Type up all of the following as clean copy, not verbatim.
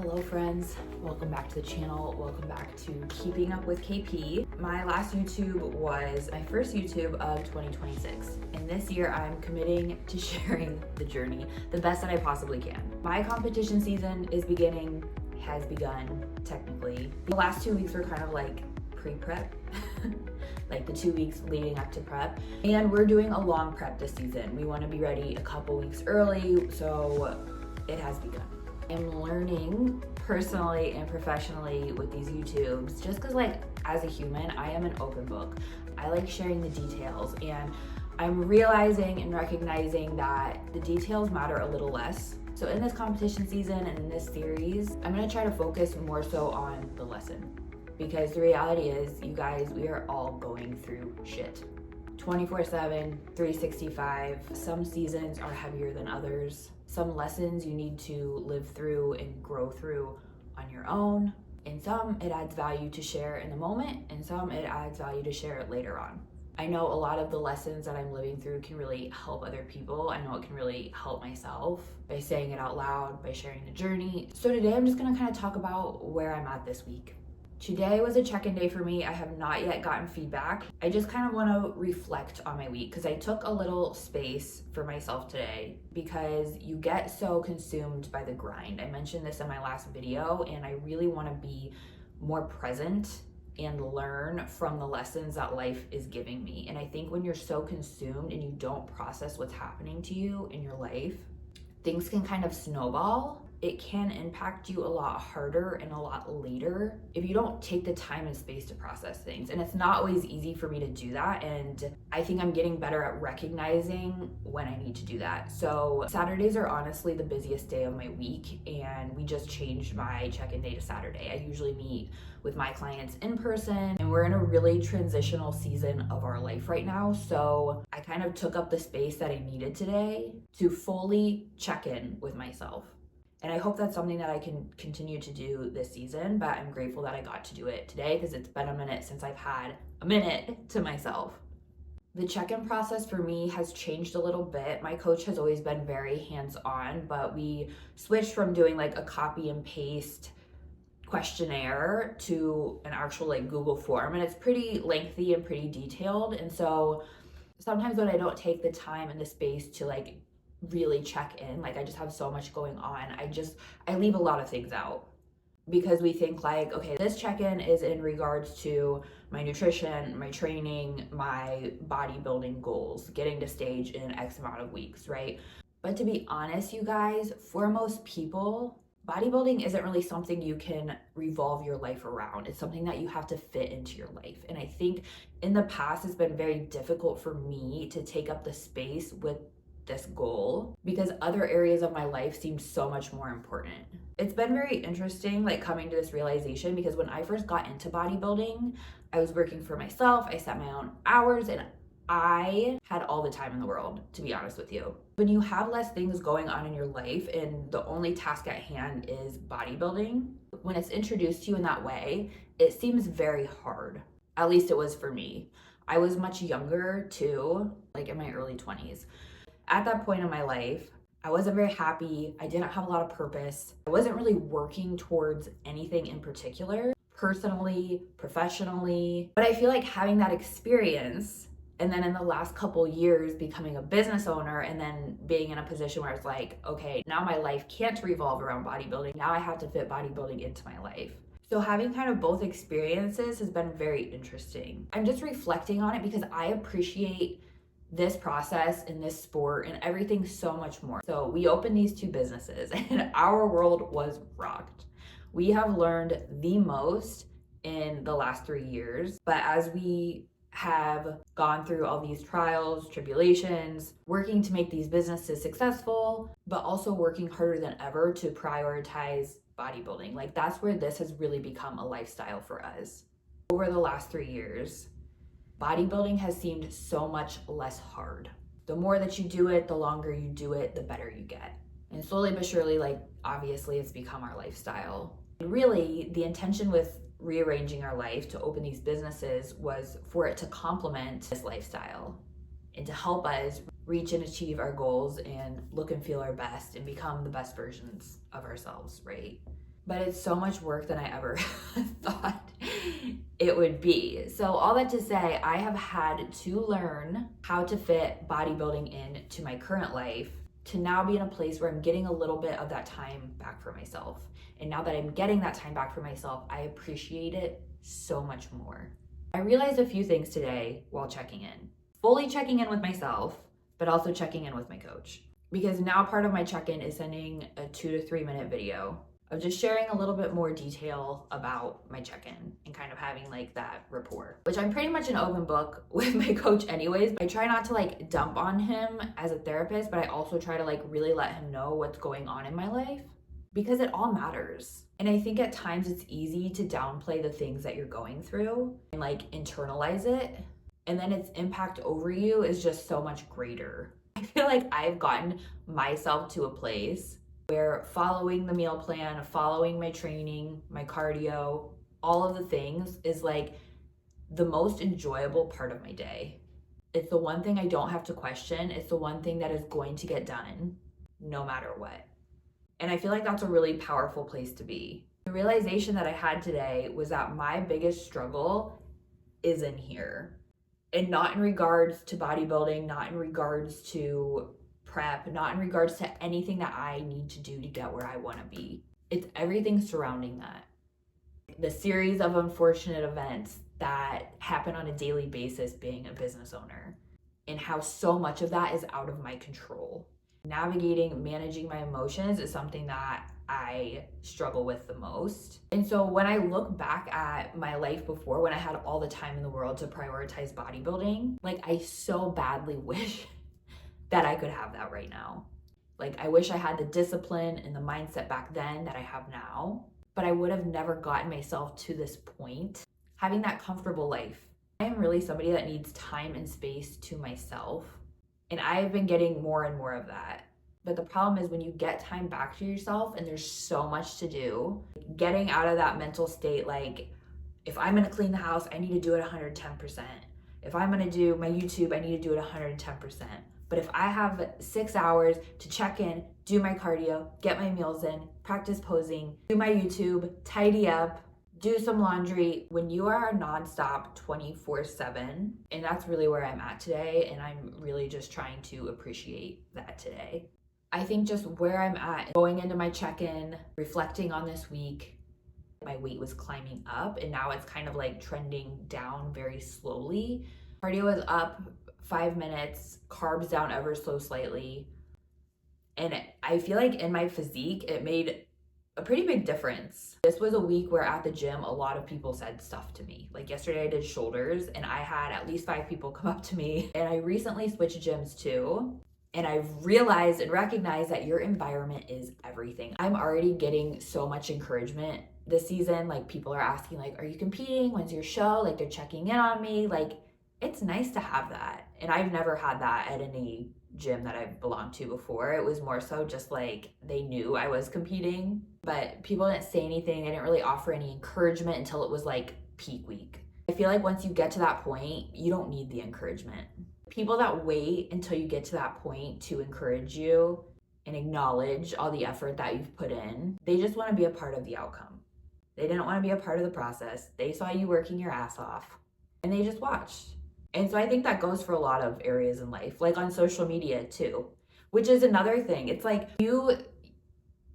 Hello friends, welcome back to the channel. Welcome back to Keeping Up with KP. My last YouTube was my first YouTube of 2026. And this year I'm committing to sharing the journey the best that I possibly can. My competition season has begun technically. The last 2 weeks were kind of like pre-prep, like the 2 weeks leading up to prep. And we're doing a long prep this season. We want to be ready a couple weeks early, so it has begun. I'm learning personally and professionally with these YouTubes just because, like, as a human, I am an open book. I like sharing the details, and I'm realizing and recognizing that the details matter a little less. So in this competition season and in this series, I'm gonna try to focus more so on the lesson, because the reality is, you guys, we are all going through shit. 24/7, 365. Some seasons are heavier than others. Some lessons you need to live through and grow through on your own. And some it adds value to share in the moment, and some it adds value to share it later on. I know a lot of the lessons that I'm living through can really help other people. I know it can really help myself by saying it out loud, by sharing the journey. So today I'm just gonna kind of talk about where I'm at this week. Today was a check-in day for me. I have not yet gotten feedback. I just kind of want to reflect on my week because I took a little space for myself today because you get so consumed by the grind. I mentioned this in my last video, and I really want to be more present and learn from the lessons that life is giving me. And I think when you're so consumed and you don't process what's happening to you in your life, things can kind of snowball. It can impact you a lot harder and a lot later if you don't take the time and space to process things. And it's not always easy for me to do that. And I think I'm getting better at recognizing when I need to do that. So Saturdays are honestly the busiest day of my week. And we just changed my check-in day to Saturday. I usually meet with my clients in person, and we're in a really transitional season of our life right now. So I kind of took up the space that I needed today to fully check in with myself. And I hope that's something that I can continue to do this season, but I'm grateful that I got to do it today because it's been a minute since I've had a minute to myself. The check-in process for me has changed a little bit. My coach has always been very hands-on, but we switched from doing like a copy and paste questionnaire to an actual like Google form, and it's pretty lengthy and pretty detailed. And so sometimes when I don't take the time and the space to like really check in, like I just have so much going on, I leave a lot of things out because we think like, okay, this check-in is in regards to my nutrition, my training, my bodybuilding goals, getting to stage in X amount of weeks, right? But to be honest, you guys, for most people, bodybuilding isn't really something you can revolve your life around. It's something that you have to fit into your life. And I think in the past, it's been very difficult for me to take up the space with this goal because other areas of my life seem so much more important. It's been very interesting, like coming to this realization, because when I first got into bodybuilding, I was working for myself. I set my own hours and I had all the time in the world, to be honest with you. When you have less things going on in your life and the only task at hand is bodybuilding, when it's introduced to you in that way, it seems very hard. At least it was for me. I was much younger too, like in my early 20s. At that point in my life, I wasn't very happy. I didn't have a lot of purpose. I wasn't really working towards anything in particular, personally, professionally. But I feel like having that experience, and then in the last couple years becoming a business owner, and then being in a position where it's like, okay, now my life can't revolve around bodybuilding. Now I have to fit bodybuilding into my life. So having kind of both experiences has been very interesting. I'm just reflecting on it because I appreciate this process in this sport and everything so much more. So we opened these two businesses and our world was rocked. We have learned the most in the last 3 years, but as we have gone through all these trials, tribulations, working to make these businesses successful, but also working harder than ever to prioritize bodybuilding. Like that's where this has really become a lifestyle for us. Over the last 3 years, bodybuilding has seemed so much less hard. The more that you do it, the longer you do it, the better you get. And slowly but surely, like obviously it's become our lifestyle. And really, the intention with rearranging our life to open these businesses was for it to complement this lifestyle and to help us reach and achieve our goals and look and feel our best and become the best versions of ourselves, right? but it's so much work than I ever thought it would be. So all that to say, I have had to learn how to fit bodybuilding into my current life to now be in a place where I'm getting a little bit of that time back for myself. And now that I'm getting that time back for myself, I appreciate it so much more. I realized a few things today while checking in. Fully checking in with myself, but also checking in with my coach. Because now part of my check-in is sending a 2 to 3 minute video of just sharing a little bit more detail about my check-in and kind of having like that rapport, which I'm pretty much an open book with my coach anyways. I try not to like dump on him as a therapist, but I also try to like really let him know what's going on in my life because it all matters. And I think at times it's easy to downplay the things that you're going through and like internalize it. And then its impact over you is just so much greater. I feel like I've gotten myself to a place where following the meal plan, following my training, my cardio, all of the things is like the most enjoyable part of my day. It's the one thing I don't have to question. It's the one thing that is going to get done no matter what. And I feel like that's a really powerful place to be. The realization that I had today was that my biggest struggle is in here. And not in regards to bodybuilding, not in regards to prep, not in regards to anything that I need to do to get where I want to be. It's everything surrounding that. The series of unfortunate events that happen on a daily basis being a business owner, and how so much of that is out of my control. Navigating, managing my emotions is something that I struggle with the most. And so when I look back at my life before, when I had all the time in the world to prioritize bodybuilding, like I so badly wish that I could have that right now. Like I wish I had the discipline and the mindset back then that I have now, but I would have never gotten myself to this point, having that comfortable life. I am really somebody that needs time and space to myself. And I've been getting more and more of that. But the problem is when you get time back to yourself and there's so much to do, getting out of that mental state, like if I'm gonna clean the house, I need to do it 110%. If I'm gonna do my YouTube, I need to do it 110%. But if I have 6 hours to check in, do my cardio, get my meals in, practice posing, do my YouTube, tidy up, do some laundry, when you are nonstop 24/7, and that's really where I'm at today, and I'm really just trying to appreciate that today. I think just where I'm at, going into my check-in, reflecting on this week, my weight was climbing up and now it's kind of like trending down very slowly. Cardio is up 5 minutes, carbs down ever so slightly. And I feel like in my physique, it made a pretty big difference. This was a week where at the gym, a lot of people said stuff to me. Like yesterday I did shoulders and I had at least 5 people come up to me. And I recently switched gyms too. And I've realized and recognized that your environment is everything. I'm already getting so much encouragement this season. Like people are asking like, are you competing? When's your show? Like they're checking in on me. Like it's nice to have that. And I've never had that at any gym that I've belonged to before. It was more so just like they knew I was competing, but people didn't say anything. They didn't really offer any encouragement until it was like peak week. I feel like once you get to that point, you don't need the encouragement. People that wait until you get to that point to encourage you and acknowledge all the effort that you've put in, they just want to be a part of the outcome. They didn't want to be a part of the process. They saw you working your ass off and they just watched. And so I think that goes for a lot of areas in life, like on social media too, which is another thing. It's like you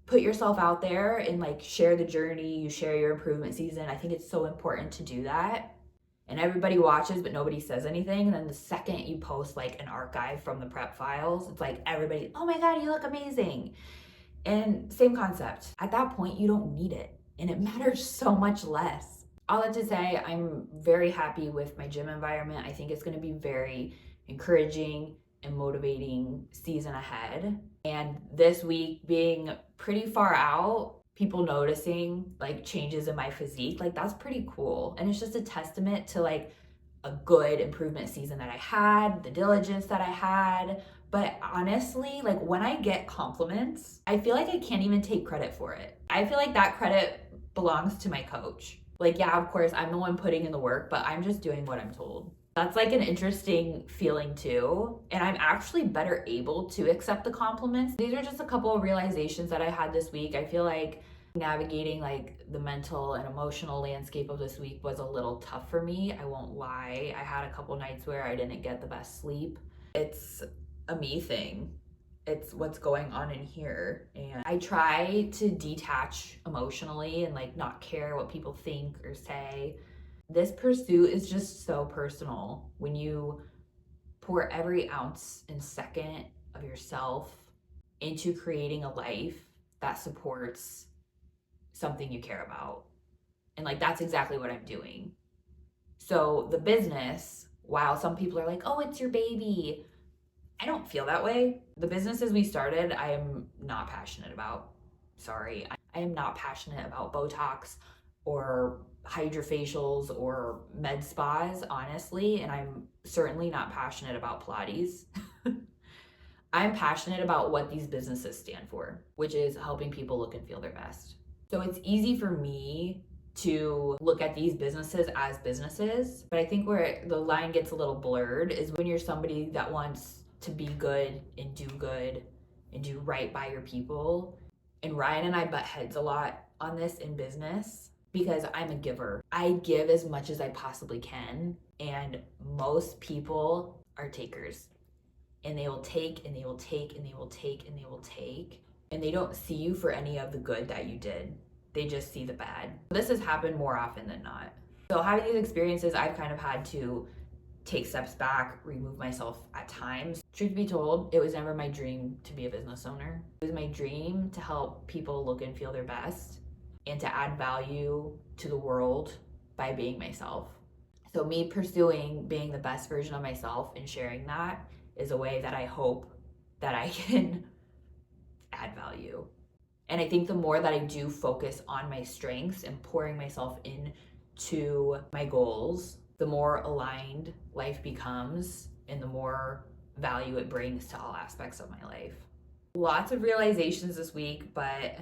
put yourself out there and like share the journey, you share your improvement season. I think it's so important to do that. And everybody watches, but nobody says anything. And then the second you post like an archive from the prep files, it's like everybody, oh my God, you look amazing. And same concept. At that point, you don't need it. And it matters so much less. All that to say, I'm very happy with my gym environment. I think it's going to be very encouraging and motivating season ahead. And this week being pretty far out, people noticing like changes in my physique, like that's pretty cool. And it's just a testament to like a good improvement season that I had, the diligence that I had. But honestly, like when I get compliments, I feel like I can't even take credit for it. I feel like that credit belongs to my coach. Like, yeah, of course, I'm the one putting in the work, but I'm just doing what I'm told. That's like an interesting feeling too. And I'm actually better able to accept the compliments. These are just a couple of realizations that I had this week. I feel like Navigating like the mental and emotional landscape of this week was a little tough for me. I won't lie. I had a couple nights where I didn't get the best sleep. It's a me thing. It's what's going on in here. And I try to detach emotionally and like not care what people think or say. This pursuit is just so personal. When you pour every ounce and second of yourself into creating a life that supports something you care about. And like that's exactly what I'm doing. So the business, while some people are like, oh, it's your baby, I don't feel that way. The businesses we started, I am not passionate about. Sorry. I am not passionate about Botox or hydrofacials or med spas, honestly. And I'm certainly not passionate about Pilates. I'm passionate about what these businesses stand for, which is helping people look and feel their best. So it's easy for me to look at these businesses as businesses, but I think where the line gets a little blurred is when you're somebody that wants to be good and do right by your people. And Ryan and I butt heads a lot on this in business because I'm a giver. I give as much as I possibly can, and most people are takers. And they will take and they will take and they will take and they will take, and they don't see you for any of the good that you did. They just see the bad. This has happened more often than not. So having these experiences, I've kind of had to take steps back, remove myself at times. Truth be told, it was never my dream to be a business owner. It was my dream to help people look and feel their best and to add value to the world by being myself. So me pursuing being the best version of myself and sharing that is a way that I hope that I can add value. And I think the more that I do focus on my strengths and pouring myself into my goals, the more aligned life becomes and the more value it brings to all aspects of my life. Lots of realizations this week, but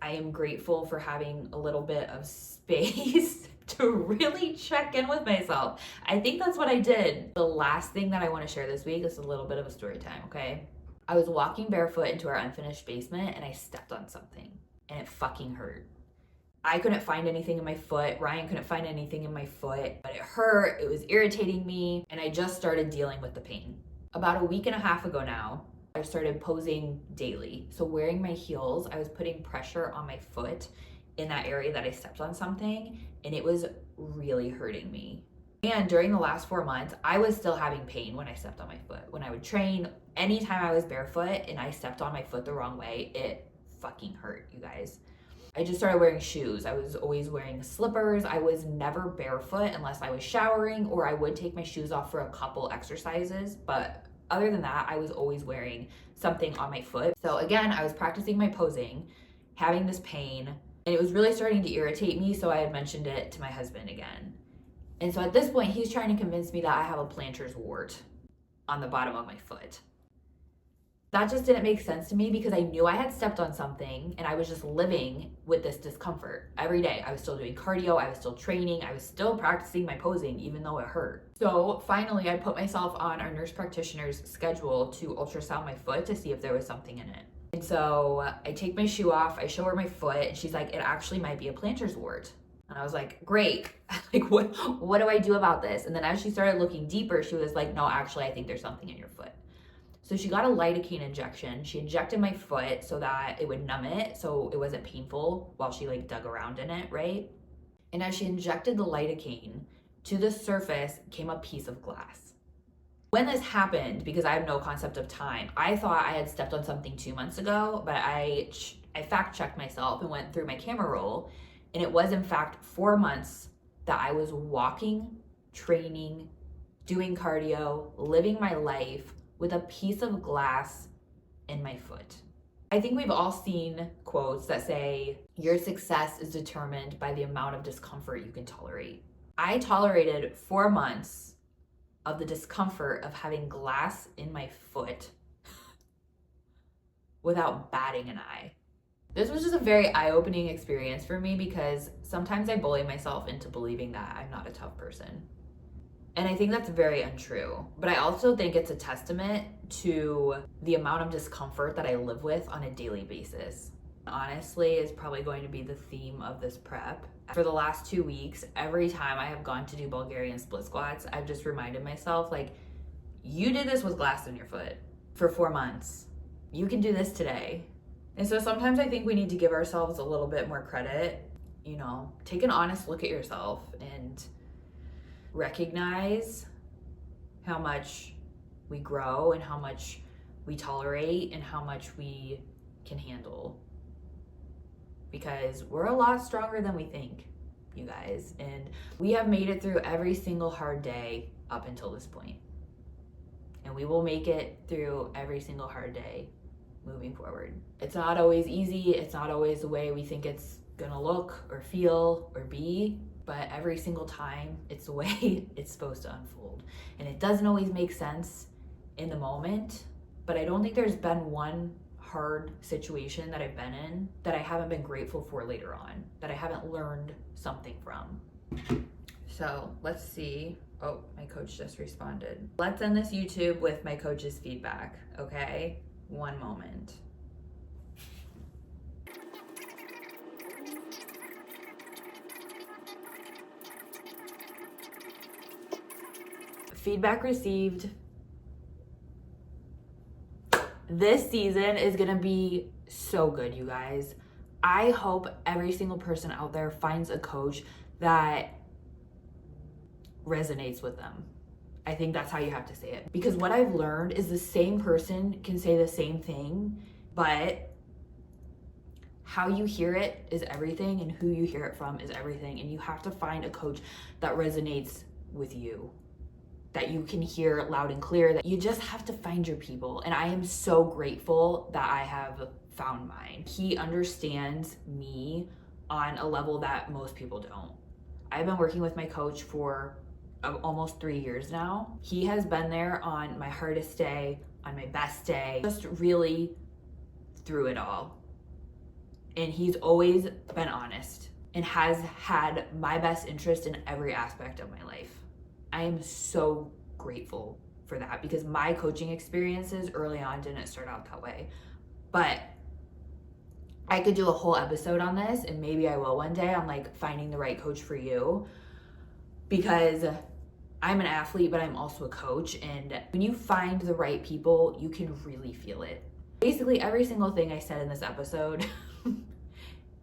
I am grateful for having a little bit of space to really check in with myself. I think that's what I did. The last thing that I want to share this week is a little bit of a story time, okay? I was walking barefoot into our unfinished basement and I stepped on something and it fucking hurt. I couldn't find anything in my foot. Ryan couldn't find anything in my foot, but it hurt. It was irritating me, and I just started dealing with the pain. About a week and a half ago now, I started posing daily. So wearing my heels, I was putting pressure on my foot in that area that I stepped on something, and it was really hurting me. And during the last 4 months, I was still having pain when I stepped on my foot. When I would train, anytime I was barefoot and I stepped on my foot the wrong way, it fucking hurt, you guys. I just started wearing shoes. I was always wearing slippers. I was never barefoot unless I was showering, or I would take my shoes off for a couple exercises. But other than that, I was always wearing something on my foot. So again, I was practicing my posing, having this pain, and it was really starting to irritate me. So I had mentioned it to my husband again. And so at this point, he's trying to convince me that I have a plantar's wart on the bottom of my foot. That just didn't make sense to me because I knew I had stepped on something and I was just living with this discomfort every day. I was still doing cardio, I was still training, I was still practicing my posing even though it hurt. So finally I put myself on our nurse practitioner's schedule to ultrasound my foot to see if there was something in it. And so I take my shoe off, I show her my foot, and she's like, it actually might be a plantar's wart. And I was like, great, like what do I do about this? And then as she started looking deeper, she was like, no, actually I think there's something in your foot. So she got a lidocaine injection. She injected my foot so that it would numb it, so it wasn't painful while she like dug around in it, right? And as she injected the lidocaine, to the surface came a piece of glass. When this happened, because I have no concept of time, I thought I had stepped on something 2 months ago, but I fact checked myself and went through my camera roll, and it was in fact 4 months that I was walking, training, doing cardio, living my life with a piece of glass in my foot. I think we've all seen quotes that say, your success is determined by the amount of discomfort you can tolerate. I tolerated 4 months of the discomfort of having glass in my foot without batting an eye. This was just a very eye-opening experience for me because sometimes I bully myself into believing that I'm not a tough person. And I think that's very untrue. But I also think it's a testament to the amount of discomfort that I live with on a daily basis. Honestly, is probably going to be the theme of this prep. For the last 2 weeks, every time I have gone to do Bulgarian split squats, I've just reminded myself, like, you did this with glass in your foot for 4 months. You can do this today. And so sometimes I think we need to give ourselves a little bit more credit. You know, take an honest look at yourself and recognize how much we grow and how much we tolerate and how much we can handle. Because we're a lot stronger than we think, you guys. And we have made it through every single hard day up until this point. And we will make it through every single hard day moving forward. It's not always easy. It's not always the way we think it's gonna look or feel or be. But every single time, it's the way it's supposed to unfold. And it doesn't always make sense in the moment. But I don't think there's been one hard situation that I've been in that I haven't been grateful for later on, that I haven't learned something from. So let's see. Oh, my coach just responded. Let's end this YouTube with my coach's feedback, okay? One moment. Feedback received. This season is gonna be so good, you guys. I hope every single person out there finds a coach that resonates with them. I think that's how you have to say it. Because what I've learned is the same person can say the same thing, but how you hear it is everything, and who you hear it from is everything. And you have to find a coach that resonates with you, that you can hear loud and clear, that you just have to find your people. And I am so grateful that I have found mine. He understands me on a level that most people don't. I've been working with my coach for almost 3 years now. He has been there on my hardest day, on my best day, just really through it all. And he's always been honest and has had my best interest in every aspect of my life. I am so grateful for that, because my coaching experiences early on didn't start out that way. But I could do a whole episode on this, and maybe I will one day, on like finding the right coach for you, because I'm an athlete, but I'm also a coach. And when you find the right people, you can really feel it. Basically, every single thing I said in this episode,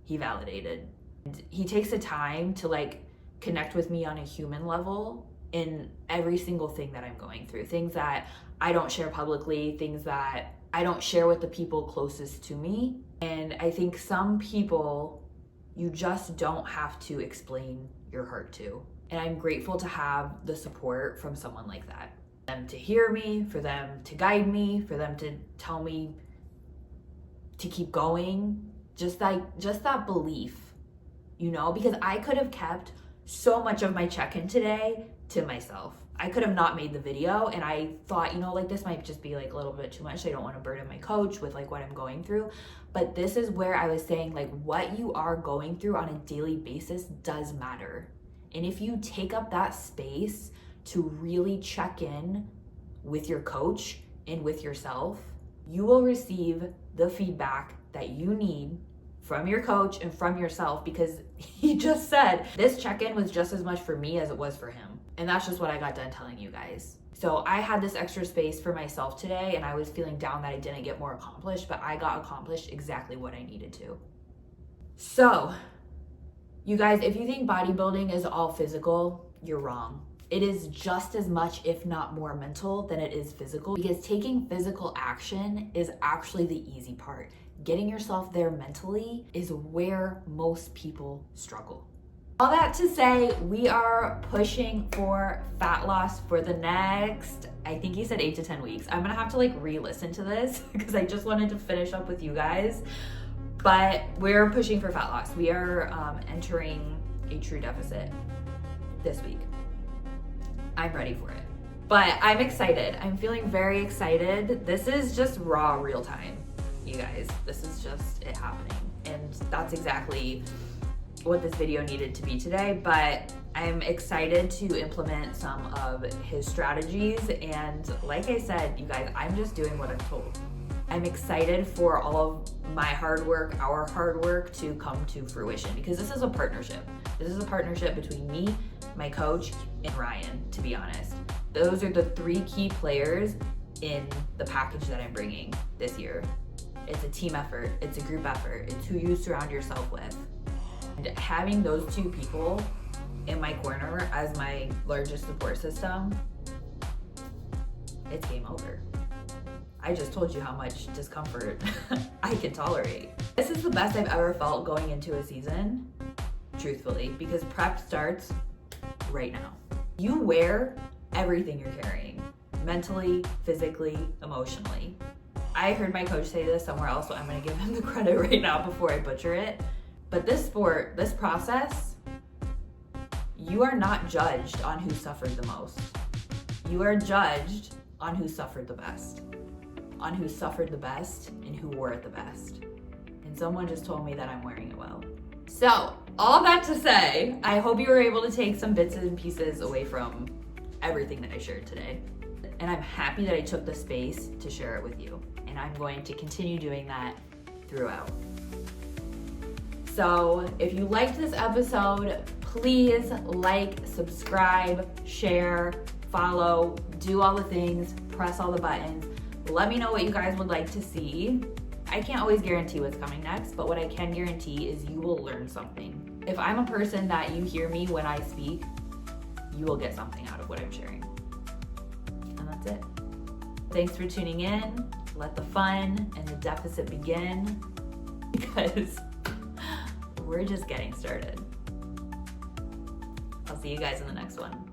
he validated. And he takes the time to like connect with me on a human level in every single thing that I'm going through. Things that I don't share publicly, things that I don't share with the people closest to me. And I think some people, you just don't have to explain your heart to. And I'm grateful to have the support from someone like that. For them to hear me, for them to guide me, for them to tell me to keep going. Just that belief, you know, because I could have kept so much of my check-in today to myself. I could have not made the video, and I thought, you know, like this might just be like a little bit too much. I don't want to burden my coach with like what I'm going through. But this is where I was saying, like, what you are going through on a daily basis does matter. And if you take up that space to really check in with your coach and with yourself, you will receive the feedback that you need from your coach and from yourself, because he just said this check-in was just as much for me as it was for him. And that's just what I got done telling you guys. So I had this extra space for myself today, and I was feeling down that I didn't get more accomplished, but I got accomplished exactly what I needed to. So, you guys, if you think bodybuilding is all physical, you're wrong. It is just as much, if not more, mental than it is physical, because taking physical action is actually the easy part. Getting yourself there mentally is where most people struggle. All that to say, we are pushing for fat loss for the next, I think he said 8 to 10 weeks. I'm gonna have to like re-listen to this because I just wanted to finish up with you guys. But we're pushing for fat loss. We are entering a true deficit this week. I'm ready for it. But I'm excited. I'm feeling very excited. This is just raw, real time, you guys. This is just it happening. And that's exactly what this video needed to be today. But I'm excited to implement some of his strategies. And like I said, you guys, I'm just doing what I'm told. I'm excited for all of my hard work, our hard work to come to fruition, because this is a partnership. This is a partnership between me, my coach, and Ryan, to be honest. Those are the 3 key players in the package that I'm bringing this year. It's a team effort, it's a group effort, it's who you surround yourself with. And having those 2 people in my corner as my largest support system, it's game over. I just told you how much discomfort I can tolerate. This is the best I've ever felt going into a season, truthfully, because prep starts right now. You wear everything you're carrying, mentally, physically, emotionally. I heard my coach say this somewhere else, so I'm gonna give him the credit right now before I butcher it. But this sport, this process, you are not judged on who suffered the most. You are judged on who suffered the best. On who suffered the best and who wore it the best. And someone just told me that I'm wearing it well. So, all that to say, I hope you were able to take some bits and pieces away from everything that I shared today. And I'm happy that I took the space to share it with you. And I'm going to continue doing that throughout. So, if you liked this episode, please like, subscribe, share, follow, do all the things, press all the buttons. Let me know what you guys would like to see. I can't always guarantee what's coming next, but what I can guarantee is you will learn something. If I'm a person that you hear me when I speak, you will get something out of what I'm sharing. And that's it. Thanks for tuning in. Let the fun and the deficit begin, because we're just getting started. I'll see you guys in the next one.